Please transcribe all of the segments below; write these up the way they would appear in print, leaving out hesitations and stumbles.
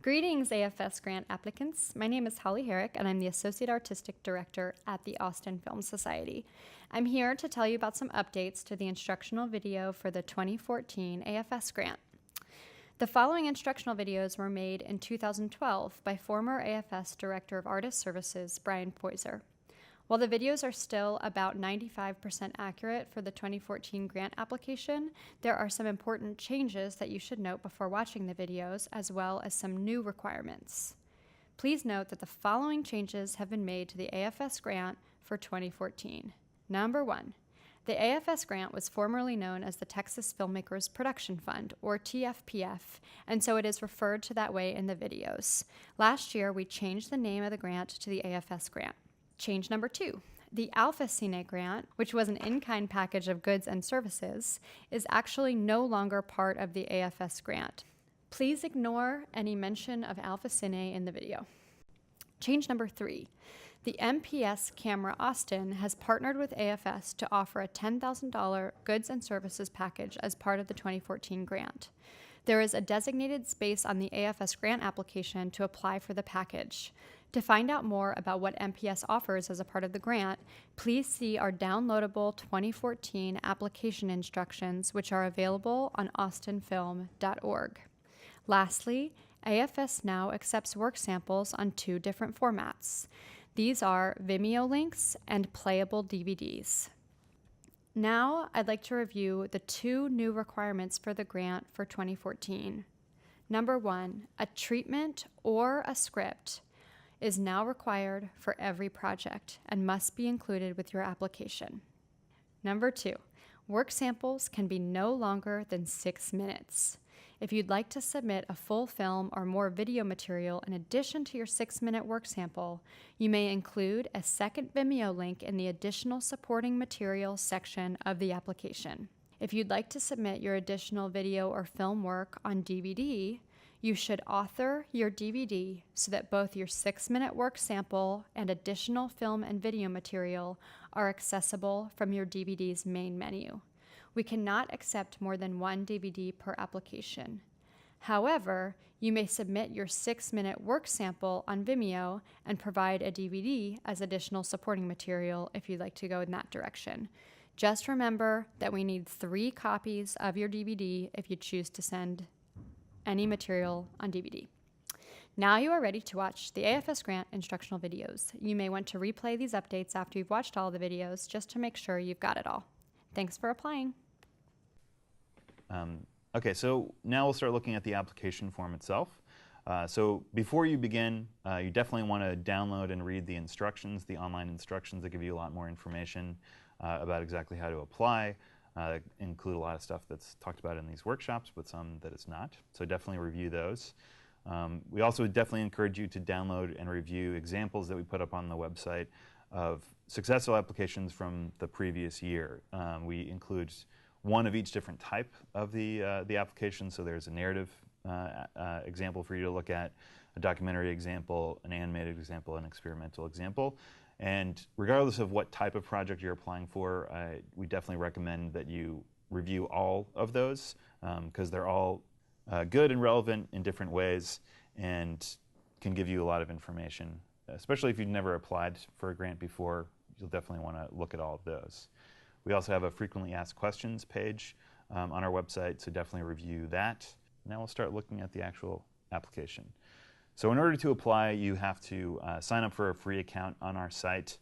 Greetings, AFS grant applicants. My name is Holly Herrick, and I'm the Associate Artistic Director at the Austin Film Society. I'm here to tell you about some updates to the instructional video for the 2014 AFS grant. The following instructional videos were made in 2012 by former AFS Director of Artist Services, Brian Poyser. While the videos are still about 95% accurate for the 2014 grant application, there are some important changes that you should note before watching the videos, as well as some new requirements. Please note that the following changes have been made to the AFS grant for 2014. Number 1. The AFS grant was formerly known as the Texas Filmmakers Production Fund, or TFPF, and so it is referred to that way in the videos. Last year, we changed the name of the grant to the AFS grant. Change number 2. The Alpha Cine grant, which was an in-kind package of goods and services, is actually no longer part of the AFS grant. Please ignore any mention of Alpha Cine in the video. Change number 3. The MPS Camera Austin has partnered with AFS to offer a $10,000 goods and services package as part of the 2014 grant. There is a designated space on the AFS grant application to apply for the package. To find out more about what MPS offers as a part of the grant, please see our downloadable 2014 application instructions, which are available on austinfilm.org. Lastly, AFS now accepts work samples on 2 different formats. These are Vimeo links and playable DVDs. Now, I'd like to review the 2 new requirements for the grant for 2014. Number 1, a treatment or a script is now required for every project and must be included with your application. Number 2, work samples can be no longer than 6 minutes. If you'd like to submit a full film or more video material in addition to your 6-minute work sample, you may include a second Vimeo link in the additional supporting materials section of the application. If you'd like to submit your additional video or film work on DVD, you should author your DVD so that both your 6-minute work sample and additional film and video material are accessible from your DVD's main menu. We cannot accept more than 1 DVD per application. However, you may submit your 6-minute work sample on Vimeo and provide a DVD as additional supporting material if you'd like to go in that direction. Just remember that we need 3 copies of your DVD if you choose to send any material on DVD. Now you are ready to watch the AFS grant instructional videos. You may want to replay these updates after you've watched all the videos just to make sure you've got it all. Thanks for applying. Okay, so now we'll start looking at the application form itself. So before you begin, you definitely want to download and read the instructions, the online instructions that give you a lot more information about exactly how to apply. Include a lot of stuff that's talked about in these workshops, but some that it's not. So definitely review those. We also definitely encourage you to download and review examples that we put up on the website of successful applications from the previous year. We include 1 of each different type of the application. So there's a narrative example for you to look at, a documentary example, an animated example, an experimental example. And regardless of what type of project you're applying for, we definitely recommend that you review all of those because they're all good and relevant in different ways and can give you a lot of information. Especially if you've never applied for a grant before, you'll definitely want to look at all of those. We also have a frequently asked questions page on our website, so definitely review that. Now we'll start looking at the actual application. So in order to apply, you have to sign up for a free account on our site.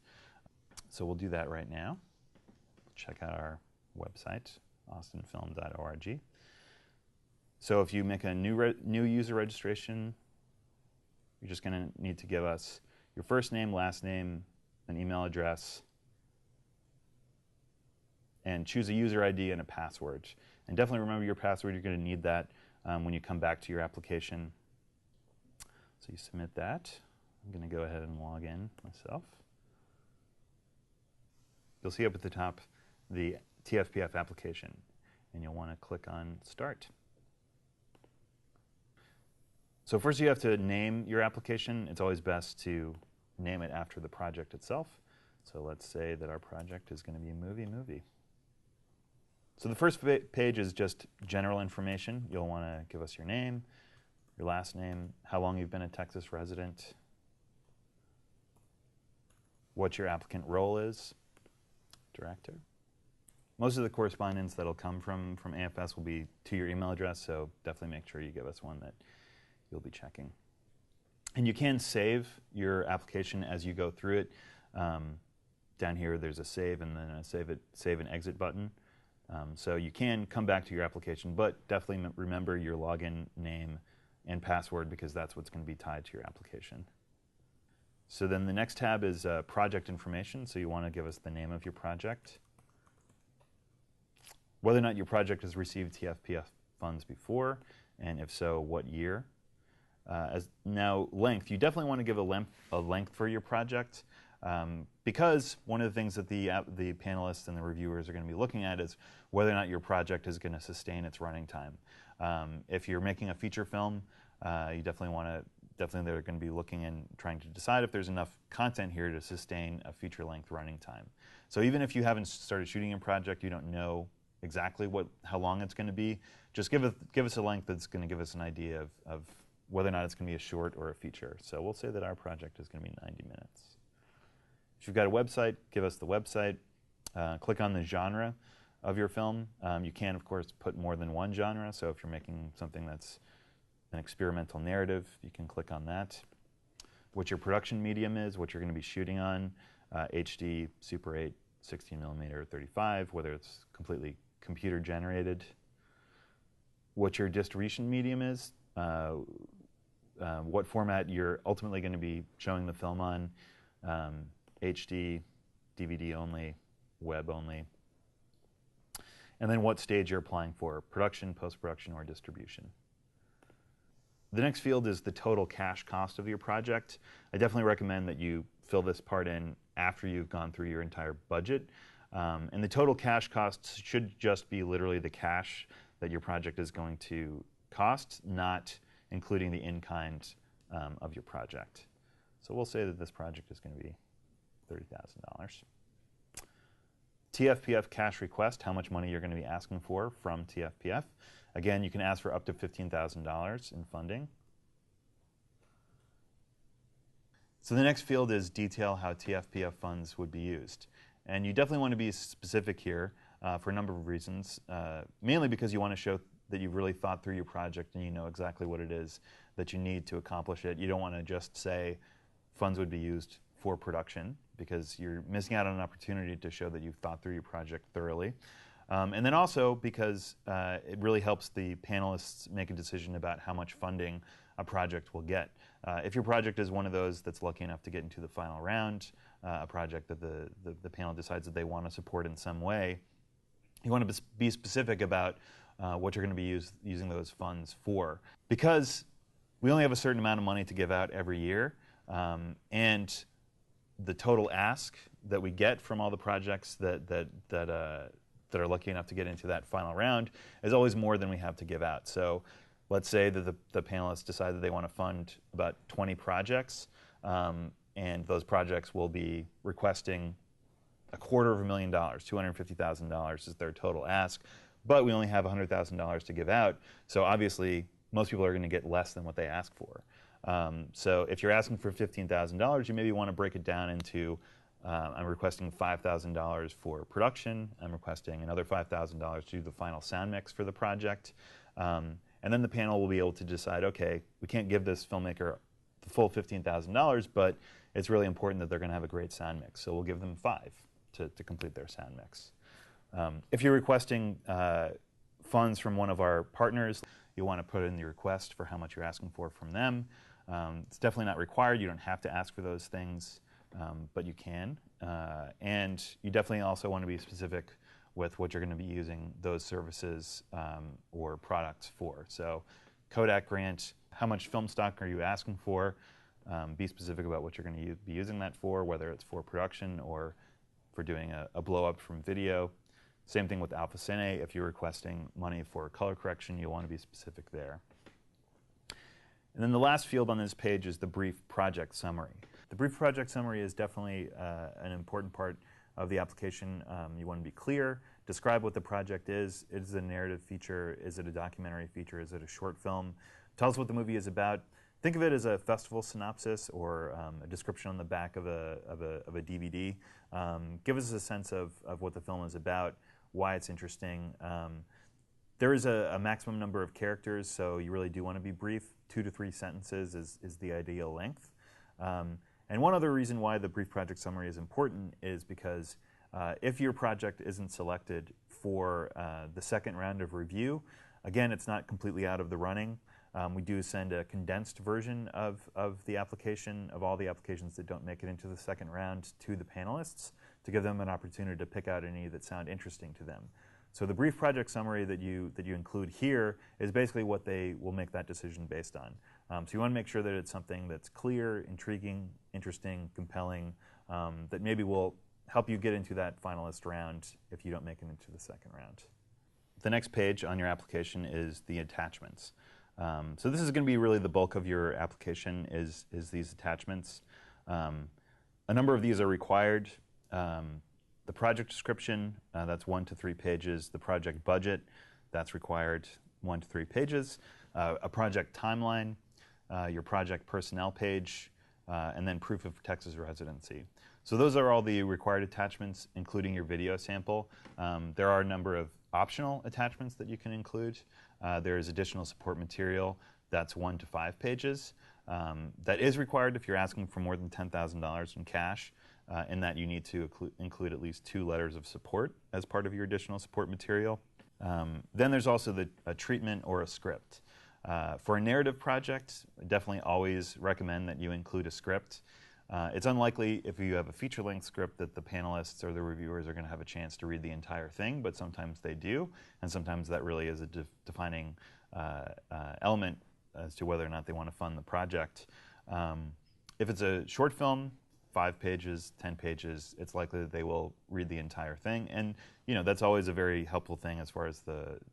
So we'll do that right now. Check out our website, austinfilm.org. So if you make a new user registration, you're just going to need to give us your first name, last name, an email address, and choose a user ID and a password. And definitely remember your password. You're going to need that when you come back to your application. So you submit that. I'm going to go ahead and log in myself. You'll see up at the top the TFPF application, and you'll want to click on Start. So first you have to name your application. It's always best to name it after the project itself. So let's say that our project is going to be Movie. So the first page is just general information. You'll want to give us your name, your last name, how long you've been a Texas resident, what your applicant role is, director. Most of the correspondence that'll come from AFS will be to your email address, so definitely make sure you give us one that you'll be checking. And you can save your application as you go through it. Down here there's a save and then a save and exit button. So you can come back to your application, but definitely remember your login name and password because that's what's going to be tied to your application. So then the next tab is project information. So you want to give us the name of your project, whether or not your project has received TFPF funds before, and if so, what year. Now, length. You definitely want to give a length for your project because one of the things that the panelists and the reviewers are going to be looking at is whether or not your project is going to sustain its running time. If you're making a feature film, you definitely they're going to be looking and trying to decide if there's enough content here to sustain a feature-length running time. So even if you haven't started shooting your project, you don't know exactly how long it's going to be, just give us a length that's going to give us an idea of whether or not it's going to be a short or a feature. So we'll say that our project is going to be 90 minutes. If you've got a website, give us the website. Click on the genre of your film. You can, of course, put more than one genre. So if you're making something that's an experimental narrative, you can click on that. What your production medium is, what you're going to be shooting on, HD, Super 8, 16mm, 35, whether it's completely computer generated. What your distribution medium is, what format you're ultimately going to be showing the film on, HD, DVD only, web only. And then what stage you're applying for, production, post-production, or distribution. The next field is the total cash cost of your project. I definitely recommend that you fill this part in after you've gone through your entire budget. And the total cash costs should just be literally the cash that your project is going to cost, not including the in-kind of your project. So we'll say that this project is going to be $30,000. TFPF cash request, how much money you're going to be asking for from TFPF. Again, you can ask for up to $15,000 in funding. So the next field is detail how TFPF funds would be used. And you definitely want to be specific here for a number of reasons, mainly because you want to show that you've really thought through your project and you know exactly what it is that you need to accomplish it. You don't want to just say funds would be used for production because you're missing out on an opportunity to show that you've thought through your project thoroughly. And then also because it really helps the panelists make a decision about how much funding a project will get. If your project is one of those that's lucky enough to get into the final round, a project that the panel decides that they want to support in some way, you want to be specific about what you're going to be using those funds for. Because we only have a certain amount of money to give out every year, and the total ask that we get from all the projects that are lucky enough to get into that final round is always more than we have to give out. So let's say that the panelists decide that they want to fund about 20 projects, and those projects will be requesting $250,000, $250,000 is their total ask, but we only have $100,000 to give out, so obviously most people are going to get less than what they ask for. So if you're asking for $15,000, you maybe want to break it down into I'm requesting $5,000 for production. I'm requesting another $5,000 to do the final sound mix for the project. And then the panel will be able to decide, okay, we can't give this filmmaker the full $15,000, but it's really important that they're going to have a great sound mix. So we'll give them $5,000 to complete their sound mix. If you're requesting funds from one of our partners, you want to put in the request for how much you're asking for from them. It's definitely not required. You don't have to ask for those things. But you can, and you definitely also want to be specific with what you're going to be using those services or products for. So Kodak grant, how much film stock are you asking for? Be specific about what you're going to be using that for, whether it's for production or for doing a blow-up from video. Same thing with Alpha Cine. If you're requesting money for color correction, you'll want to be specific there. And then the last field on this page is the brief project summary. The brief project summary is definitely an important part of the application. You want to be clear, describe what the project is. Is it a narrative feature? Is it a documentary feature? Is it a short film? Tell us what the movie is about. Think of it as a festival synopsis or a description on the back of a DVD. Give us a sense of what the film is about, why it's interesting. There is a maximum number of characters, so you really do want to be brief. 2 to 3 sentences is the ideal length. And one other reason why the brief project summary is important is because if your project isn't selected for the second round of review, again, it's not completely out of the running. We do send a condensed version of the application, of all the applications that don't make it into the second round, to the panelists to give them an opportunity to pick out any that sound interesting to them. So the brief project summary that you include here is basically what they will make that decision based on. So you want to make sure that it's something that's clear, intriguing, interesting, compelling, that maybe will help you get into that finalist round if you don't make it into the second round. The next page on your application is the attachments. So this is going to be really the bulk of your application is these attachments. A number of these are required. The project description, that's 1 to 3 pages. The project budget, that's required, 1 to 3 pages. A project timeline, your project personnel page, and then proof of Texas residency. So those are all the required attachments, including your video sample. There are a number of optional attachments that you can include. There is additional support material that's 1 to 5 pages. That is required if you're asking for more than $10,000 in cash, in that you need to include at least 2 letters of support as part of your additional support material. Then there's also a treatment or a script. For a narrative project, I definitely always recommend that you include a script. It's unlikely if you have a feature-length script that the panelists or the reviewers are going to have a chance to read the entire thing, but sometimes they do, and sometimes that really is a defining element as to whether or not they want to fund the project. If it's a short film, 5 pages, 10 pages, it's likely that they will read the entire thing. And that's always a very helpful thing as far as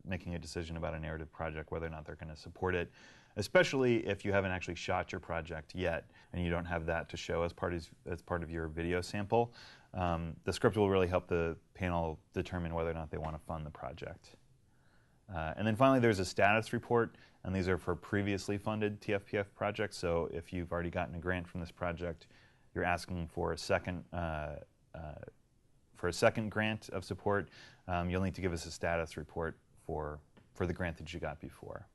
making a decision about a narrative project, whether or not they're going to support it, especially if you haven't actually shot your project yet and you don't have that to show as part of your video sample. The script will really help the panel determine whether or not they want to fund the project. And then finally, there's a status report, and these are for previously funded TFPF projects. So if you've already gotten a grant from this project, you're asking for a second grant of support, you'll need to give us a status report for the grant that you got before.